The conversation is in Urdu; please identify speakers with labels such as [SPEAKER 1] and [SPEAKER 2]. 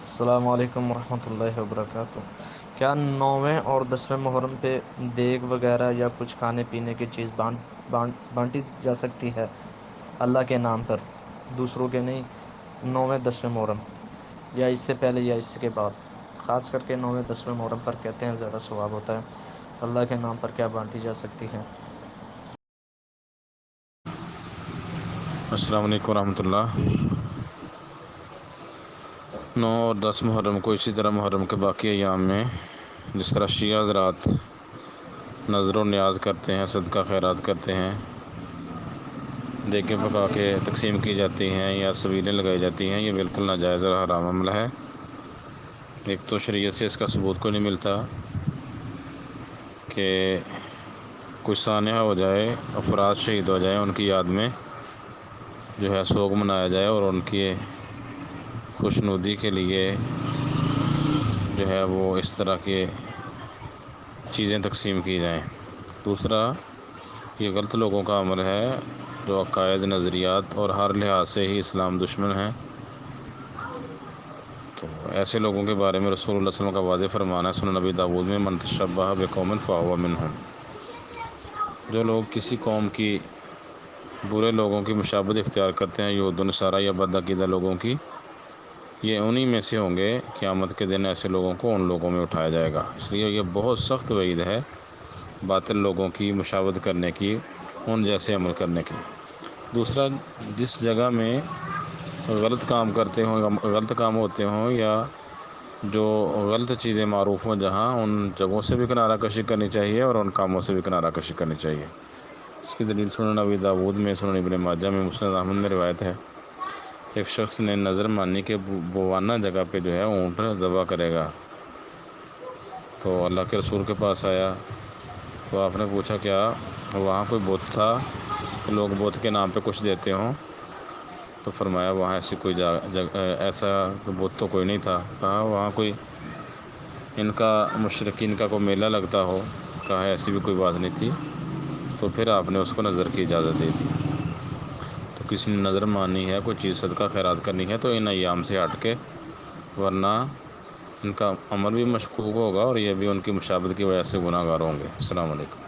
[SPEAKER 1] السلام علیکم ورحمۃ اللہ وبرکاتہ۔ کیا 9ویں اور 10ویں محرم پہ دیگ وغیرہ یا کچھ کھانے پینے کی چیز بانٹی جا سکتی ہے اللہ کے نام پر، دوسروں کے نہیں؟ 9ویں 10ویں محرم یا اس سے پہلے یا اس کے بعد، خاص کر کے 9ویں 10ویں محرم پر کہتے ہیں زیادہ ثواب ہوتا ہے۔ اللہ کے نام پر کیا بانٹی جا سکتی ہے؟
[SPEAKER 2] السلام علیکم ورحمۃ اللہ۔ 9 اور 10 محرم کو اسی طرح محرم کے باقی ایام میں جس طرح شیعہ حضرات نظر و نیاز کرتے ہیں، صدقہ خیرات کرتے ہیں، دیگیں پکا کے تقسیم کی جاتی ہیں یا سبیلیں لگائی جاتی ہیں، یہ بالکل ناجائز اور حرام عمل ہے۔ ایک تو شریعت سے اس کا ثبوت کو نہیں ملتا کہ کچھ سانحہ ہو جائے، افراد شہید ہو جائیں، ان کی یاد میں جو ہے سوگ منایا جائے اور ان کی خوشنودی کے لیے جو ہے وہ اس طرح کے چیزیں تقسیم کی جائیں۔ دوسرا، یہ غلط لوگوں کا عمل ہے جو عقائد، نظریات اور ہر لحاظ سے ہی اسلام دشمن ہیں۔ تو ایسے لوگوں کے بارے میں رسول اللہ صلی اللہ علیہ وسلم کا واضح فرمان ہے، سنن نبی داؤد میں، من تشبہ بقوم فہو منہم۔ جو لوگ کسی قوم کی برے لوگوں کی مشابہت اختیار کرتے ہیں، یہود و نصارہ یا بد عقیدہ لوگوں کی، یہ انہی میں سے ہوں گے۔ قیامت کے دن ایسے لوگوں کو ان لوگوں میں اٹھایا جائے گا۔ اس لیے یہ بہت سخت وعید ہے باطل لوگوں کی مشابہت کرنے کی، ان جیسے عمل کرنے کی۔ دوسرا، جس جگہ میں غلط کام کرتے ہوں، غلط کام ہوتے ہوں یا جو غلط چیزیں معروف ہوں، جہاں ان جگہوں سے بھی کنارہ کشی کرنی چاہیے اور ان کاموں سے بھی کنارہ کشی کرنی چاہیے۔ اس کی دلیل سنن نبی داؤد میں، سنن ابن ماجہ میں، مسند احمد میں روایت ہے، ایک شخص نے نظر مانی کہ بوانہ جگہ پہ جو ہے اونٹ ذبح کرے گا، تو اللہ کے رسول کے پاس آیا تو آپ نے پوچھا کیا وہاں کوئی بت تھا کہ لوگ بت کے نام پہ کچھ دیتے ہوں؟ تو فرمایا وہاں ایسی کوئی ایسا بت تو کوئی نہیں تھا۔ کہا وہاں کوئی ان کا مشرکین کا کوئی میلہ لگتا ہو؟ کہا ایسی بھی کوئی بات نہیں تھی۔ تو پھر آپ نے اس کو نظر کی اجازت دی تھی۔ تو کسی نے نظر مانی ہے، کوئی چیز صدقہ خیرات کرنی ہے، تو ان ایام سے ہٹ کے، ورنہ ان کا عمل بھی مشکوک ہوگا اور یہ بھی ان کی مشابہت کی وجہ سے گناہ گار ہوں گے۔ السلام علیکم۔